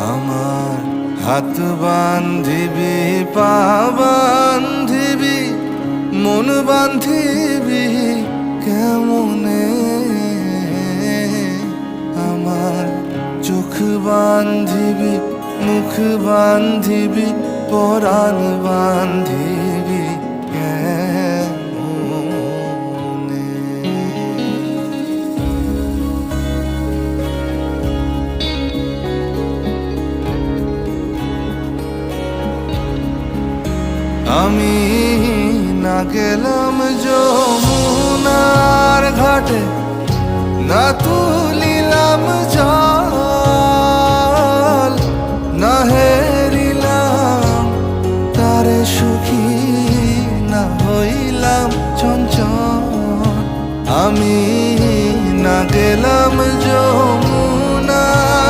আমার হাত বান্ধিবি, পা বান্ধিবি, মন বান্ধিবি কেমনে? আমার চোখ বান্ধিবি, মুখ বান্ধিবি, পরাণ বান্ধিবি কেমনে? আমি না গেলাম যমুনার ঘাটে, না তুই